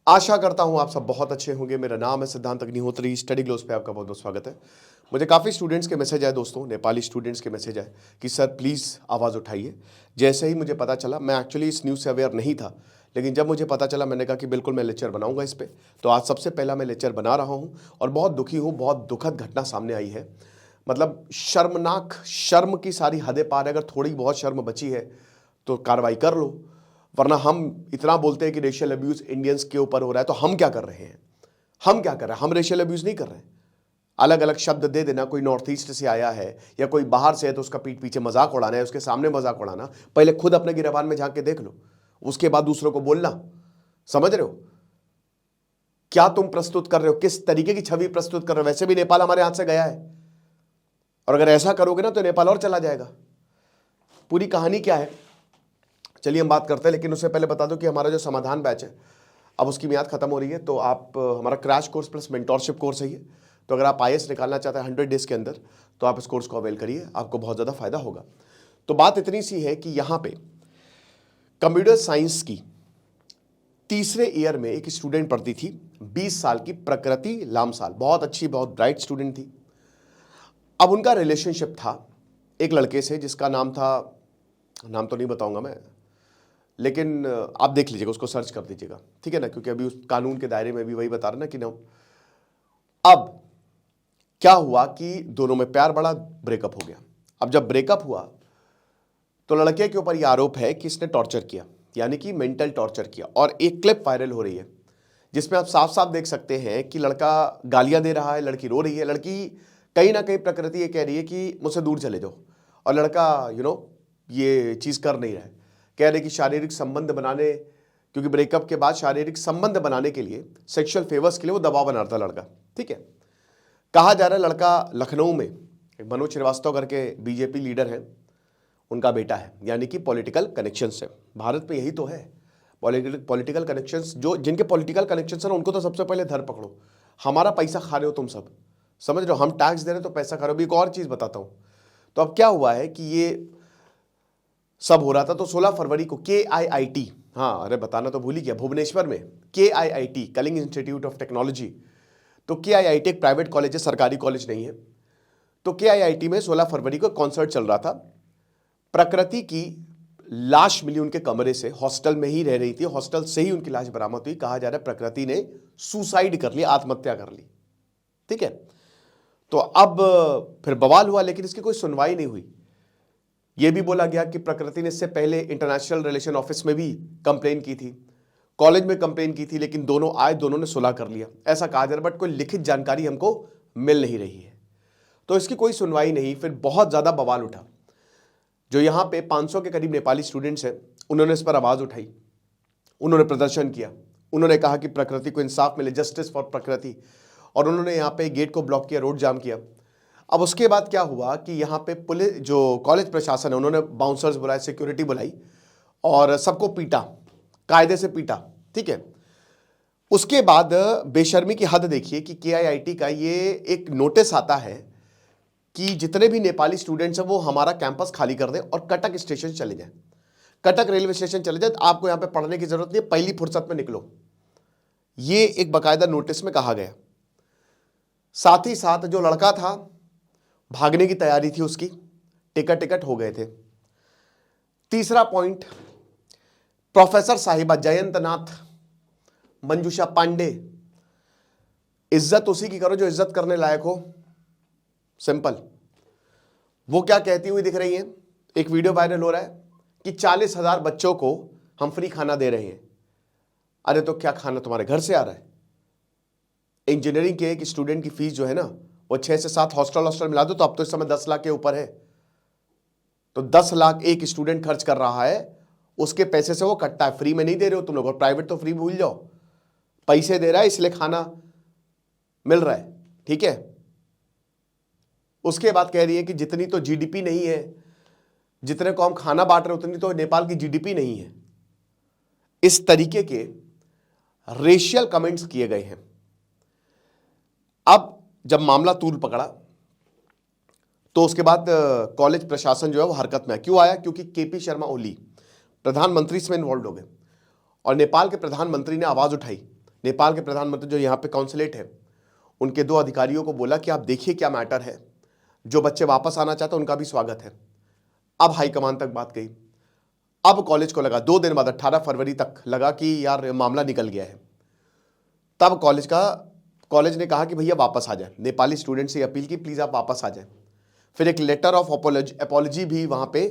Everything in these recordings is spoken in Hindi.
आशा करता हूं आप सब बहुत अच्छे होंगे। मेरा नाम है सिद्धांत अग्निहोत्री। स्टडी ग्लोस पे आपका बहुत बहुत स्वागत है। मुझे काफ़ी स्टूडेंट्स के मैसेज आए दोस्तों, नेपाली स्टूडेंट्स के मैसेज आए कि सर प्लीज़ आवाज़ उठाइए। जैसे ही मुझे पता चला, मैं एक्चुअली इस न्यूज़ से अवेयर नहीं था, लेकिन जब मुझे पता चला मैंने कहा कि बिल्कुल मैं लेक्चर बनाऊंगा इस पर। तो आज सबसे पहला मैं लेक्चर बना रहा हूँ और बहुत दुखी हूँ। बहुत दुखद घटना सामने आई है, मतलब शर्मनाक, शर्म की सारी हदें पार है। अगर थोड़ी बहुत शर्म बची है तो कार्रवाई कर लो, वरना हम इतना बोलते हैं कि रेशियल अब्यूज इंडियंस के ऊपर हो रहा है, तो हम क्या कर रहे हैं? हम क्या कर रहे हैं? हम रेशियल अब्यूज नहीं कर रहे हैं। अलग अलग शब्द दे देना, कोई नॉर्थ ईस्ट से आया है या कोई बाहर से है तो उसका पीठ पीछे मजाक उड़ाना है, उसके सामने मजाक उड़ाना। पहले खुद अपने गिरबान में झांक के देख लो, उसके बाद दूसरों को बोलना। समझ रहे हो क्या तुम प्रस्तुत कर रहे हो? किस तरीके की छवि प्रस्तुत कर रहे हो? वैसे भी नेपाल हमारे हाथ से गया है, और अगर ऐसा करोगे ना तो नेपाल और चला जाएगा। पूरी कहानी क्या है चलिए हम बात करते हैं, लेकिन उससे पहले बता दो कि हमारा जो समाधान बैच है अब उसकी मियाद खत्म हो रही है। तो आप हमारा crash course plus mentorship course है ये। तो अगर आप आईएएस निकालना चाहते हैं 100 डेज के अंदर, तो आप इस कोर्स को अवेल करिए, आपको बहुत ज़्यादा फायदा होगा। तो बात इतनी सी है कि यहाँ पे कंप्यूटर साइंस की तीसरे ईयर में एक स्टूडेंट पढ़ती थी, 20 साल की, प्रकृति लामसाल। बहुत अच्छी, बहुत ब्राइट स्टूडेंट थी। अब उनका रिलेशनशिप था एक लड़के से जिसका नाम था, नाम तो नहीं बताऊंगा मैं, लेकिन आप देख लीजिएगा, उसको सर्च कर दीजिएगा, ठीक है ना, क्योंकि अभी उस कानून के दायरे में भी वही बता रहा ना कि ना। अब क्या हुआ कि दोनों में प्यार बढ़ा, ब्रेकअप हो गया। अब जब ब्रेकअप हुआ तो लड़के के ऊपर यह आरोप है कि इसने टॉर्चर किया, यानी कि मेंटल टॉर्चर किया। और एक क्लिप वायरल हो रही है जिसमें आप साफ साफ देख सकते हैं कि लड़का गालियां दे रहा है, लड़की रो रही है। लड़की कहीं ना कहीं प्रकृति ये कह रही है कि मुझसे दूर चले जाओ, और लड़का ये चीज़ कर नहीं रहा है। कह रहे कि शारीरिक संबंध बनाने, क्योंकि ब्रेकअप के बाद शारीरिक संबंध बनाने के लिए, सेक्सुअल फेवर्स के लिए वो दबाव बना रहा था लड़का, ठीक है। कहा जा रहा है लड़का लखनऊ में एक मनोज श्रीवास्तव करके बीजेपी लीडर है, उनका बेटा है, यानी कि पॉलिटिकल कनेक्शंस है। भारत में यही तो है, पॉलिटिकल कनेक्शंस। जो जिनके पॉलिटिकल कनेक्शंस हैं उनको तो सबसे पहले धर पकड़ो। हमारा पैसा खा रहे हो तुम सब, समझ रहे हो? हम टैक्स दे रहे हो तो पैसा खा रहे हो। एक और चीज़ बताता हूँ। तो अब क्या हुआ है कि ये सब हो रहा था, तो 16 फरवरी को KIIT, हाँ अरे बताना तो भूल ही गया, भुवनेश्वर में KIIT, Kalinga institute of technology. तो KIIT एक प्राइवेट कॉलेज है, सरकारी कॉलेज नहीं है। तो KIIT में 16 फरवरी को कॉन्सर्ट चल रहा था। प्रकृति की लाश मिली उनके कमरे से, हॉस्टल में ही रह रही थी, हॉस्टल से ही उनकी लाश बरामद हुई। कहा जा रहा है प्रकृति ने सुसाइड कर ली, आत्महत्या कर ली, ठीक है। तो अब फिर बवाल हुआ, लेकिन इसकी कोई सुनवाई नहीं हुई। यह भी बोला गया कि प्रकृति ने इससे पहले इंटरनेशनल रिलेशन ऑफिस में भी कंप्लेन की थी, कॉलेज में कंप्लेन की थी, लेकिन दोनों आए, दोनों ने सुलह कर लिया, ऐसा कहा जा रहा है। बट कोई लिखित जानकारी हमको मिल नहीं रही है, तो इसकी कोई सुनवाई नहीं। फिर बहुत ज़्यादा बवाल उठा। जो यहाँ पे 500 के करीब नेपाली स्टूडेंट्स हैं, उन्होंने इस पर आवाज़ उठाई, उन्होंने प्रदर्शन किया, उन्होंने कहा कि प्रकृति को इंसाफ मिले, जस्टिस फॉर प्रकृति। और उन्होंने यहाँ पे गेट को ब्लॉक किया, रोड जाम किया। अब उसके बाद क्या हुआ कि यहाँ पे पुलिस, जो कॉलेज प्रशासन है, उन्होंने बाउंसर्स बुलाए, सिक्योरिटी बुलाई और सबको पीटा, कायदे से पीटा, ठीक है। उसके बाद बेशर्मी की हद देखिए कि KIIT का ये एक नोटिस आता है कि जितने भी नेपाली स्टूडेंट्स हैं वो हमारा कैंपस खाली कर दें और कटक स्टेशन चले जाएं, कटक रेलवे स्टेशन चले जाए। आपको यहाँ पे पढ़ने की जरूरत नहीं है, पहली फुर्सत में निकलो, ये एक बाकायदा नोटिस में कहा गया। साथ ही साथ जो लड़का था, भागने की तैयारी थी उसकी, टिकट हो गए थे। तीसरा पॉइंट, प्रोफेसर साहिबा जयंतनाथ, मंजूषा पांडे, इज्जत उसी की करो जो इज्जत करने लायक हो, सिंपल। वो क्या कहती हुई दिख रही है? एक वीडियो वायरल हो रहा है कि 40,000 बच्चों को हम फ्री खाना दे रहे हैं। अरे तो क्या खाना तुम्हारे घर से आ रहा है? इंजीनियरिंग के एक स्टूडेंट की फीस जो है ना, वो 6 से 7 हॉस्टल मिला दो तो अब तो इस समय 10 लाख के ऊपर है। तो 10 लाख एक स्टूडेंट खर्च कर रहा है, उसके पैसे से वो कटता है। फ्री में नहीं दे रहे हो तुम लोग, और प्राइवेट तो फ्री भूल जाओ, पैसे दे रहा है इसलिए खाना मिल रहा है, ठीक है। उसके बाद कह रही है कि जितनी तो GDP नहीं है, जितने को हम खाना बांट रहे उतनी तो नेपाल की GDP नहीं है। इस तरीके के रेशियल कमेंट्स किए गए हैं। अब जब मामला तूल पकड़ा तो उसके बाद कॉलेज प्रशासन जो है वो हरकत में आया। क्यों आया? क्योंकि KP शर्मा ओली प्रधानमंत्री इसमें इन्वॉल्व हो गए और नेपाल के प्रधानमंत्री ने आवाज उठाई। नेपाल के प्रधानमंत्री जो यहाँ पे कॉन्सुलेट है, उनके 2 अधिकारियों को बोला कि आप देखिए क्या मैटर है, जो बच्चे वापस आना चाहते हैं उनका भी स्वागत है। अब हाईकमान तक बात गई। अब कॉलेज को लगा 2 दिन बाद 18 फरवरी तक लगा कि यार मामला निकल गया है। तब कॉलेज ने कहा कि भैया वापस आ जाए। नेपाली स्टूडेंट से अपील की प्लीज़ आप वापस आ जाएं। फिर एक लेटर ऑफ अपॉलॉजी भी वहाँ पे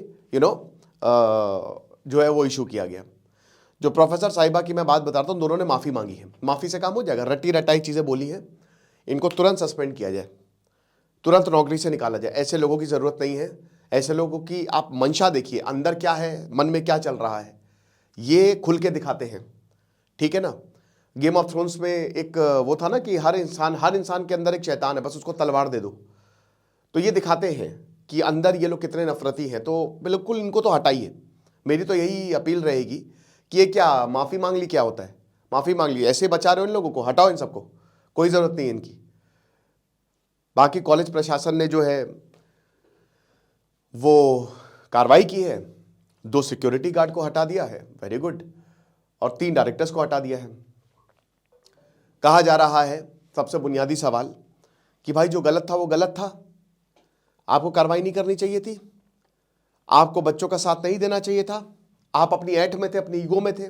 जो है वो इशू किया गया। जो प्रोफेसर साहिबा की मैं बात बता रहा हूँ, दोनों ने माफ़ी मांगी है। माफ़ी से काम हो जाएगा। रटी रटाई चीज़ें बोली हैं, इनको तुरंत सस्पेंड किया जाए, तुरंत नौकरी से निकाला जाए। ऐसे लोगों की ज़रूरत नहीं है। ऐसे लोगों की आप मंशा देखिए, अंदर क्या है, मन में क्या चल रहा है, ये खुल के दिखाते हैं। ठीक है ना। गेम ऑफ थ्रोन्स में एक वो था ना कि हर इंसान के अंदर एक शैतान है, बस उसको तलवार दे दो। तो ये दिखाते हैं कि अंदर ये लोग कितने नफरती हैं। तो बिल्कुल इनको तो हटाइए। मेरी तो यही अपील रहेगी कि ये क्या माफ़ी मांग ली, क्या होता है माफ़ी मांग ली, ऐसे बचा रहे हो इन लोगों को, हटाओ इन सबको, कोई ज़रूरत नहीं है इनकी। बाकी कॉलेज प्रशासन ने जो है वो कार्रवाई की है। 2 सिक्योरिटी गार्ड को हटा दिया है, वेरी गुड, और 3 डायरेक्टर्स को हटा दिया है। कहा जा रहा है सबसे बुनियादी सवाल कि भाई जो गलत था वो गलत था, आपको कार्रवाई नहीं करनी चाहिए थी, आपको बच्चों का साथ नहीं देना चाहिए था, आप अपनी ऐठ में थे, अपनी ईगो में थे।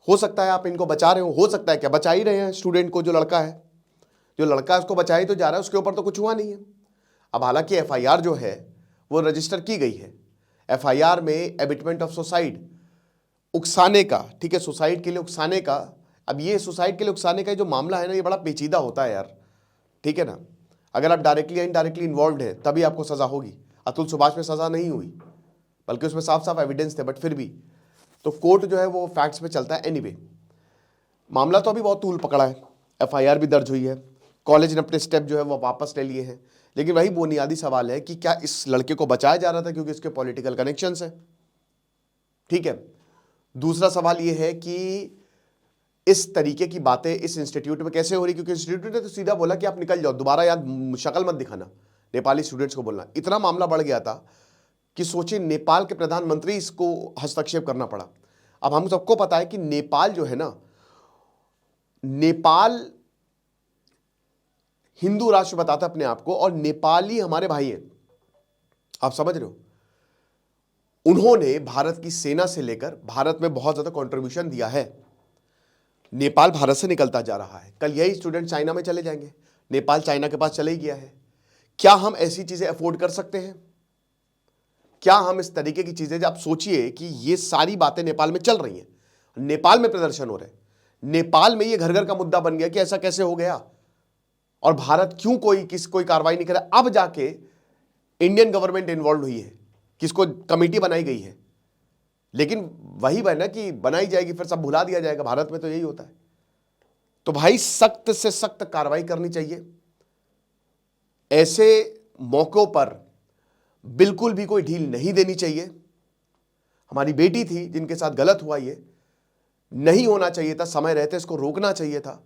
हो सकता है आप इनको बचा रहे हो सकता है क्या बचा ही रहे हैं स्टूडेंट को। जो लड़का है उसको बचा ही तो जा रहा है, उसके ऊपर तो कुछ हुआ नहीं है। अब हालांकि एफआईआर जो है वो रजिस्टर की गई है। एफआईआर में एबिटमेंट ऑफ सुसाइड, उकसाने का, ठीक है, सुसाइड के लिए उकसाने का। अब ये सुसाइड के लिए उकसाने का जो मामला है ना, ये बड़ा पेचीदा होता है यार, ठीक है ना। अगर आप डायरेक्टली या इनडायरेक्टली इन्वॉल्व है तभी आपको सजा होगी। अतुल सुभाष में सजा नहीं हुई, बल्कि उसमें साफ साफ एविडेंस थे, बट फिर भी तो कोर्ट जो है वो फैक्ट्स पे चलता है। एनीवे, मामला तो अभी बहुत तूल पकड़ा है। एफआईआर भी दर्ज हुई है, कॉलेज ने अपने स्टेप जो है वो वापस ले लिए हैं। लेकिन वही बुनियादी सवाल है कि क्या इस लड़के को बचाया जा रहा था क्योंकि इसके पॉलिटिकल कनेक्शंस है, ठीक है। दूसरा सवाल ये है कि इस तरीके की बातें इस इंस्टीट्यूट में कैसे हो रही, क्योंकि इंस्टीट्यूट ने तो सीधा बोला कि आप निकल जाओ, दोबारा याद शक्ल मत दिखाना। नेपाली स्टूडेंट्स को बोलना, इतना मामला बढ़ गया था कि सोचिए नेपाल के प्रधानमंत्री इसको हस्तक्षेप करना पड़ा। अब हम सबको पता है कि नेपाल जो है ना, नेपाल हिंदू राष्ट्र बताता अपने आप को, और नेपाली हमारे भाई हैं, आप समझ रहे हो। उन्होंने भारत की सेना से लेकर भारत में बहुत ज्यादा कंट्रीब्यूशन दिया है। नेपाल भारत से निकलता जा रहा है, कल यही स्टूडेंट चाइना में चले जाएंगे। नेपाल चाइना के पास चले ही गया है। क्या हम ऐसी चीजें अफोर्ड कर सकते हैं? क्या हम इस तरीके की चीजें, आप सोचिए कि ये सारी बातें नेपाल में चल रही हैं, नेपाल में प्रदर्शन हो रहे हैं, नेपाल में ये घर घर का मुद्दा बन गया कि ऐसा कैसे हो गया और भारत क्यों कोई कार्रवाई नहीं करे। अब जाके इंडियन गवर्नमेंट इन्वॉल्व हुई है, किसको कमेटी बनाई गई है, लेकिन वही है ना कि बनाई जाएगी फिर सब भुला दिया जाएगा। भारत में तो यही होता है। तो भाई सख्त से सख्त कार्रवाई करनी चाहिए। ऐसे मौकों पर बिल्कुल भी कोई ढील नहीं देनी चाहिए। हमारी बेटी थी जिनके साथ गलत हुआ, ये नहीं होना चाहिए था, समय रहते इसको रोकना चाहिए था।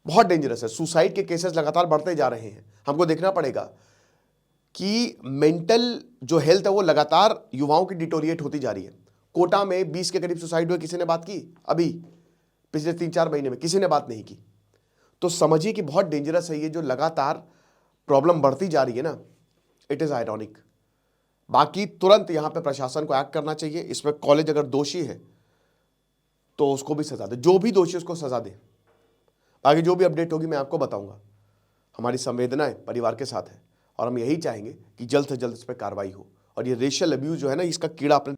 बहुत डेंजरस है। सुसाइड के केसेस लगातार बढ़ते जा रहे हैं। हमको देखना पड़ेगा कि मेंटल जो हेल्थ है वो लगातार युवाओं की डिटोरिएट होती जा रही है। कोटा में 20 के करीब सुसाइड हुए, किसी ने बात की? अभी पिछले 3-4 महीने में किसी ने बात नहीं की। तो समझिए कि बहुत डेंजरस है ये जो लगातार प्रॉब्लम बढ़ती जा रही है ना, इट इज आयरॉनिक। बाकी तुरंत यहां पे प्रशासन को एक्ट करना चाहिए। इसमें कॉलेज अगर दोषी है तो उसको भी सजा दे, जो भी दोषी उसको सजा दे। बाकी जो भी अपडेट होगी मैं आपको बताऊंगा। हमारी संवेदनाएं परिवार के साथ है और हम यही चाहेंगे कि जल्द से जल्द इस पर कार्रवाई हो और ये रेशियल अब्यूज जो है ना, इसका कीड़ा अपने